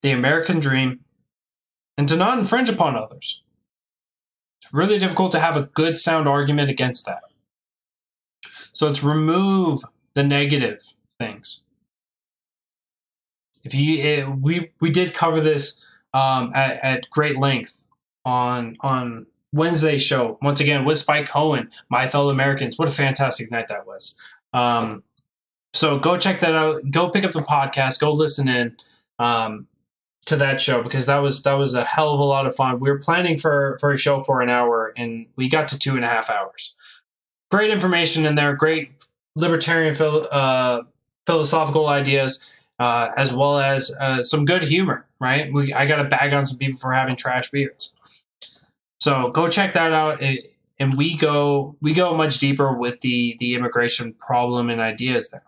[SPEAKER 1] the American dream, and to not infringe upon others, it's really difficult to have a good, sound argument against that. So let's remove the negative things. We did cover this at great length on Wednesday's show. Once again, with Spike Cohen, My Fellow Americans. What a fantastic night that was. So go check that out. Go pick up the podcast. Go listen in to that show, because that was a hell of a lot of fun. We were planning for a show for an hour, and we got to 2.5 hours. Great information in there. Great libertarian philosophical ideas. As well as some good humor, right? I got to bag on some people for having trash beards. So go check that out, and we go much deeper with the immigration problem and ideas there.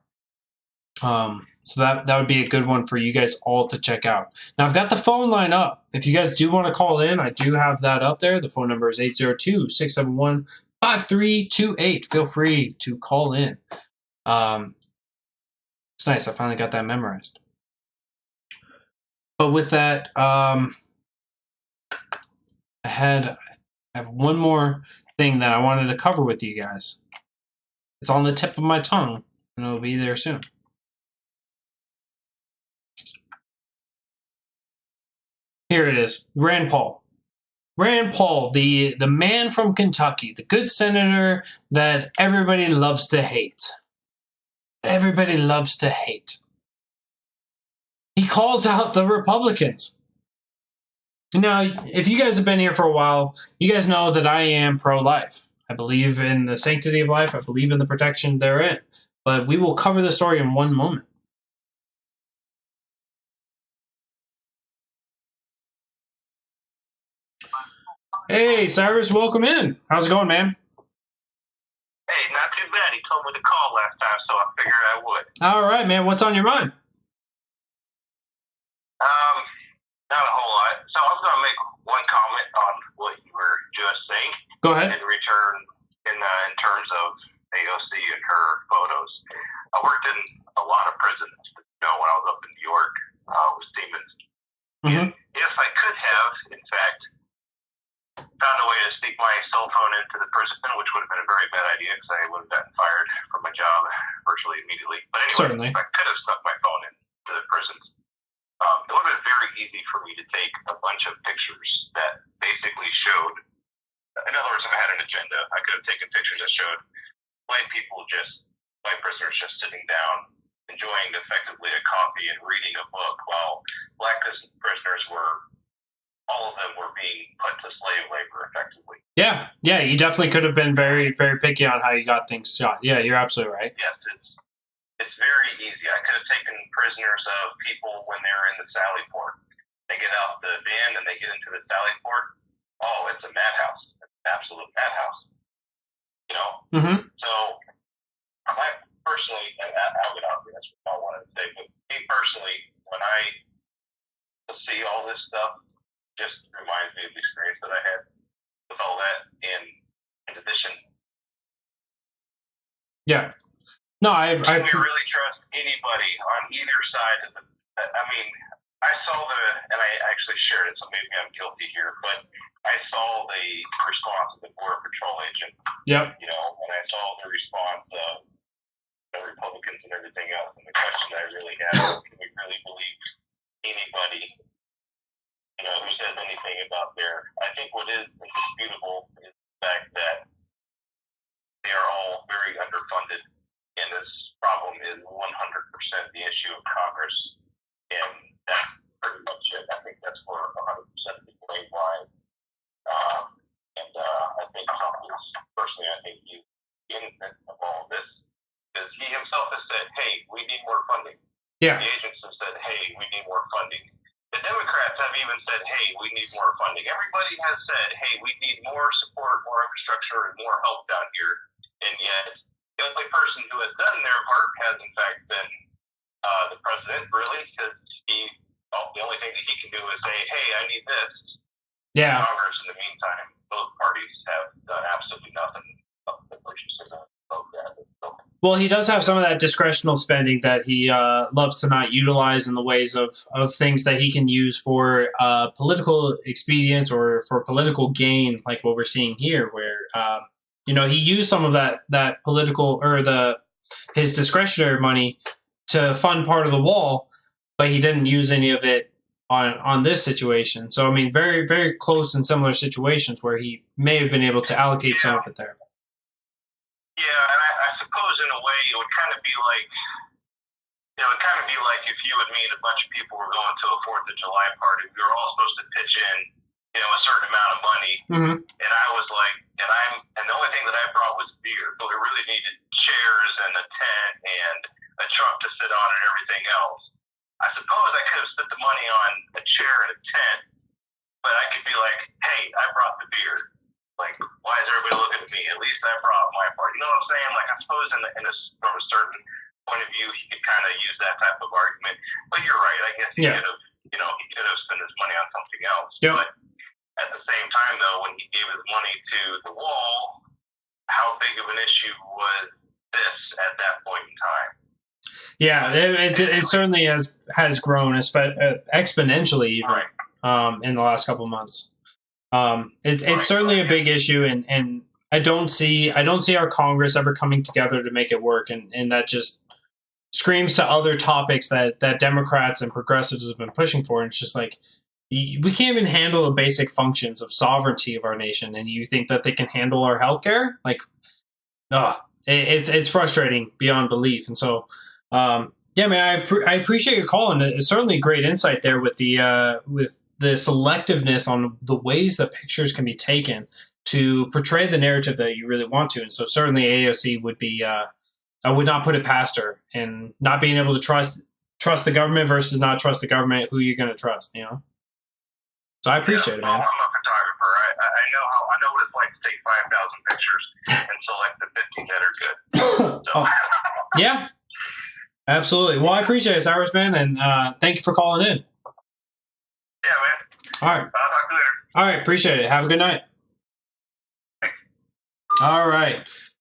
[SPEAKER 1] So that would be a good one for you guys all to check out. Now, I've got the phone line up. If you guys do want to call in, I do have that up there. The phone number is 802-671-5328. Feel free to call in. It's nice. I finally got that memorized. But with that, I have one more thing that I wanted to cover with you guys. It's on the tip of my tongue, and it'll be there soon. Here it is. Rand Paul. Rand Paul, the man from Kentucky, the good senator that everybody loves to hate. Everybody loves to hate. He calls out the Republicans. Now, if you guys have been here for a while, you guys know that I am pro-life. I believe in the sanctity of life. I believe in the protection therein. But we will cover the story in one moment. Hey, Cyrus, welcome in. How's it going, man?
[SPEAKER 2] Hey, not too bad. He told me to call last time, so I figured I would.
[SPEAKER 1] All right, man. What's on your mind?
[SPEAKER 2] Not a whole lot. So I was going to make one comment on what you were just saying.
[SPEAKER 1] Go ahead.
[SPEAKER 2] In return, in terms of AOC and her photos. I worked in a lot of prisons, when I was up in New York with Siemens.
[SPEAKER 1] Mm-hmm.
[SPEAKER 2] If I could have, in fact, found a way to sneak my cell phone into the prison, which would have been a very bad idea because I would have gotten fired from my job virtually immediately. But anyway,
[SPEAKER 1] Certainly.
[SPEAKER 2] If I could have snuck my phone into the prisons, it would have been very easy for me to take a bunch of pictures that basically showed, in other words, if I had an agenda, I could have taken pictures that showed white prisoners just sitting down, enjoying effectively a coffee and reading a book, while black prisoners all of them were being put to slave labor effectively.
[SPEAKER 1] Yeah, you definitely could have been very, very picky on how you got things shot. Yeah, you're absolutely right.
[SPEAKER 2] Yes, it's very easy. I could have taken prisoners of people when they're in the Sally Port. They get out the van and they get into the Sally Port. Oh, it's a madhouse. It's an absolute madhouse. You know?
[SPEAKER 1] Mm-hmm.
[SPEAKER 2] So, I personally, and I'll get out there, that's what I wanted to say, but me personally, when I see all this stuff, just reminds me of the experience that I had with all that in addition.
[SPEAKER 1] Yeah. No,
[SPEAKER 2] Can we really trust anybody on either side of the? I mean, I saw and I actually shared it, so maybe I'm guilty here, but I saw the response of the Border Patrol agent.
[SPEAKER 1] Yep.
[SPEAKER 2] You know, and I saw the response of the Republicans and everything else, and the question I really had is, can we really believe anybody, you know, who says anything about I think what is indisputable is the fact that they are all very underfunded, and this problem is 100% the issue of Congress, and that's pretty much it. I think that's where 100% of the blame lies. I think Trump's, personally, I think he's innocent of all of this, because he himself has said, hey, we need more funding.
[SPEAKER 1] Yeah.
[SPEAKER 2] The agents have said, hey, we need more funding. The Democrats have even said, hey, we need more funding. Everybody has said, hey, we need more support, more infrastructure, and more help down here. And yet, the only person who has done their part has, in fact, been the president, really, because the only thing that he can do is say, hey, I need this.
[SPEAKER 1] Yeah.
[SPEAKER 2] Congress, in the meantime, both parties have done absolutely nothing.
[SPEAKER 1] Well, he does have some of that discretional spending that he loves to not utilize in the ways of things that he can use for political expedience or for political gain, like what we're seeing here, where he used some of that political or his discretionary money to fund part of the wall, but he didn't use any of it on this situation. So I mean, very, very close and similar situations where he may have been able to allocate some of it there.
[SPEAKER 2] Yeah, and I suppose in a way it would kind of be like, if you and me and a bunch of people were going to a 4th of July party. We were all supposed to pitch in, a certain amount of money, and I was like, and the only thing that I brought was beer. So we really needed chairs and a tent and a truck to sit on and everything else. I suppose I could have spent the money on a chair and a tent, but I could be like, hey, I brought the beer. Like, why is everybody looking at me? At least I brought my part. You know what I'm saying? Like, I suppose from a certain point of view, he could kind of use that type of argument. But you're right. I guess he could have, he could have spent his money on something else.
[SPEAKER 1] Yep.
[SPEAKER 2] But at the same time, though, when he gave his money to the wall, how big of an issue was this at that point in time?
[SPEAKER 1] Yeah, it certainly has grown exponentially even in the last couple of months. It's certainly a big issue, and I don't see our Congress ever coming together to make it work, and that just screams to other topics that Democrats and progressives have been pushing for. And it's just like, we can't even handle the basic functions of sovereignty of our nation, and you think that they can handle our healthcare? Like, it's frustrating beyond belief. And so, yeah, man, I appreciate your call, and it's certainly great insight there with the selectiveness on the ways that pictures can be taken to portray the narrative that you really want to. And so certainly AOC would be, I would not put it past her, and not being able to trust the government versus not trust the government, who you're going to trust, So I appreciate it, man.
[SPEAKER 2] I'm a photographer. I know what it's like to take 5,000 pictures and select the 15 that are good. So.
[SPEAKER 1] Yeah, absolutely. Well, I appreciate it, Cyrus, man, and thank you for calling in.
[SPEAKER 2] Yeah, man.
[SPEAKER 1] All right.
[SPEAKER 2] I'll talk to you later.
[SPEAKER 1] All right. Appreciate it. Have a good night. All right.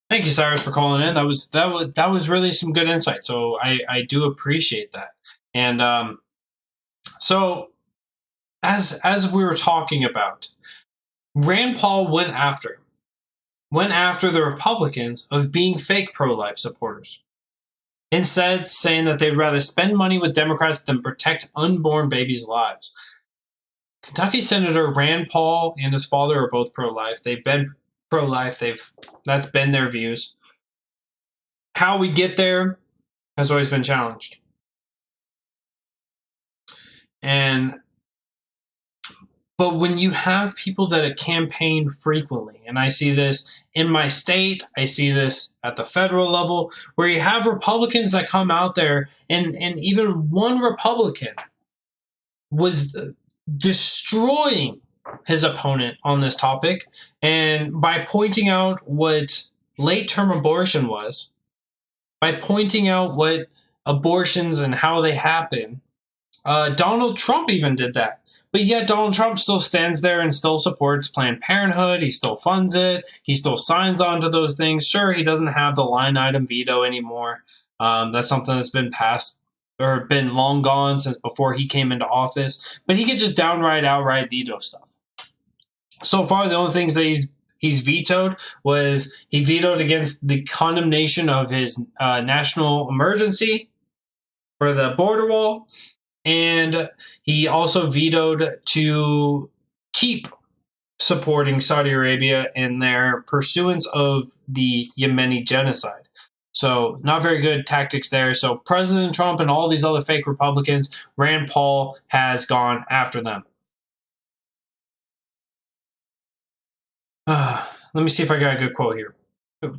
[SPEAKER 1] Thank you, Cyrus, for calling in. That was really some good insight. So I do appreciate that. And so as we were talking about, Rand Paul went after the Republicans of being fake pro-life supporters. Instead, saying that they'd rather spend money with Democrats than protect unborn babies' lives. Kentucky Senator Rand Paul and his father are both pro-life. They've been pro-life. That's been their views. How we get there has always been challenged. And But when you have people that campaign frequently, and I see this in my state, I see this at the federal level, where you have Republicans that come out there, and even one Republican was destroying his opponent on this topic, and by pointing out what late term abortion was, by pointing out what abortions and how they happen. Donald Trump even did that. But yet Donald Trump still stands there and still supports Planned Parenthood. He still funds it. He still signs on to those things. Sure, he doesn't have the line item veto anymore. That's something that's been passed or been long gone since before he came into office. But he could just outright veto stuff. So far, the only things that he's vetoed was he vetoed against the condemnation of his national emergency for the border wall. And he also vetoed to keep supporting Saudi Arabia in their pursuance of the Yemeni genocide. So not very good tactics there. So President Trump and all these other fake Republicans, Rand Paul has gone after them. Let me see if I got a good quote here.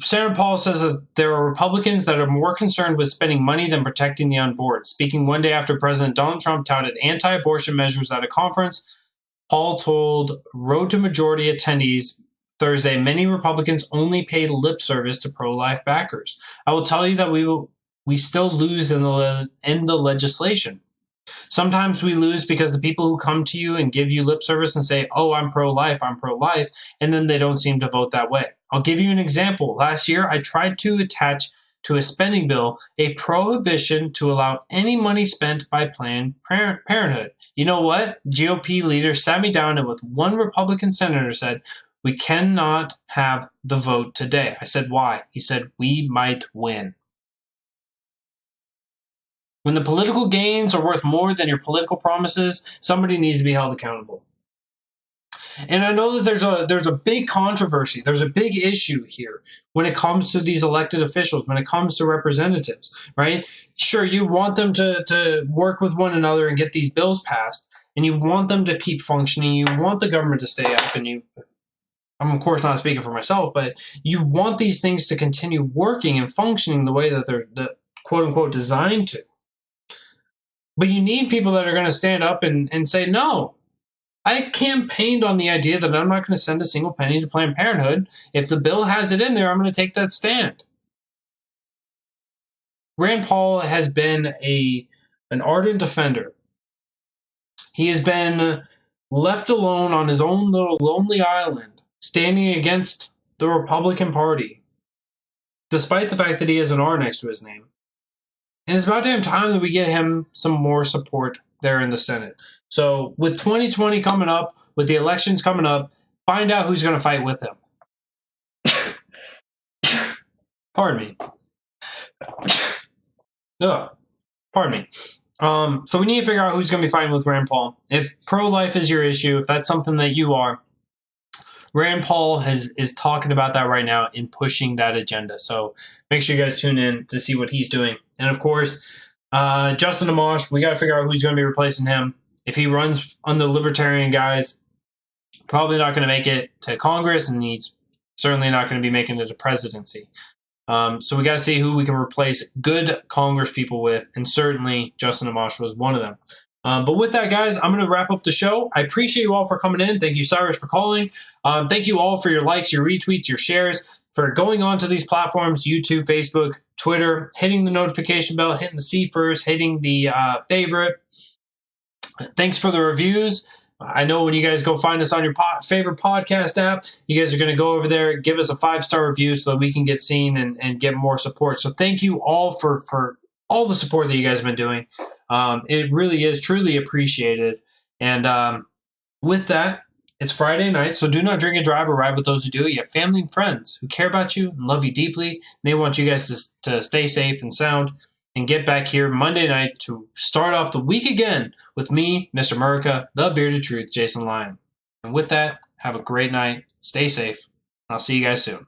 [SPEAKER 1] Senator Paul says that there are Republicans that are more concerned with spending money than protecting the unborn. Speaking one day after President Donald Trump touted anti-abortion measures at a conference, Paul told Road to Majority attendees Thursday many Republicans only pay lip service to pro-life backers. I will tell you that we still lose in the legislation. Sometimes we lose because the people who come to you and give you lip service and say, oh, I'm pro-life, and then they don't seem to vote that way. I'll give you an example. Last year, I tried to attach to a spending bill a prohibition to allow any money spent by Planned Parenthood. You know what? GOP leaders sat me down and with one Republican senator said, we cannot have the vote today. I said, why? He said, we might win. When the political gains are worth more than your political promises, somebody needs to be held accountable. And I know that there's a big controversy, there's a big issue here when it comes to these elected officials, when it comes to representatives, right? Sure, you want them to work with one another and get these bills passed, and you want them to keep functioning, you want the government to stay up, and I'm of course not speaking for myself, but you want these things to continue working and functioning the way that they're quote unquote designed to. But you need people that are going to stand up and say, no, I campaigned on the idea that I'm not going to send a single penny to Planned Parenthood. If the bill has it in there, I'm going to take that stand. Rand Paul has been an ardent defender. He has been left alone on his own little lonely island, standing against the Republican Party, despite the fact that he has an R next to his name. And it's about damn time that we get him some more support there in the Senate. So with 2020 coming up, with the elections coming up, find out who's going to fight with him. Pardon me. Ugh. Pardon me. So we need to figure out who's going to be fighting with Rand Paul. If pro-life is your issue, if that's something that you are, Rand Paul is talking about that right now and pushing that agenda. So make sure you guys tune in to see what he's doing. And of course, Justin Amash, we got to figure out who's going to be replacing him. If he runs on the Libertarian guys, probably not going to make it to Congress, and he's certainly not going to be making it to presidency. So we got to see who we can replace good Congress people with, and certainly Justin Amash was one of them. But with that, guys, I'm going to wrap up the show. I appreciate you all for coming in. Thank you, Cyrus, for calling. Thank you all for your likes, your retweets, your shares, for going on to these platforms, YouTube, Facebook, Twitter, hitting the notification bell, hitting the C first, hitting the favorite. Thanks for the reviews. I know when you guys go find us on your favorite podcast app, you guys are going to go over there, give us a 5-star review so that we can get seen and get more support. So thank you all for all the support that you guys have been doing. It really is truly appreciated. And with that, it's Friday night, so do not drink and drive or ride with those who do. You have family and friends who care about you and love you deeply. They want you guys to stay safe and sound and get back here Monday night to start off the week again with me, Mr. America, the Bearded Truth, Jason Lyon. And with that, have a great night. Stay safe. And I'll see you guys soon.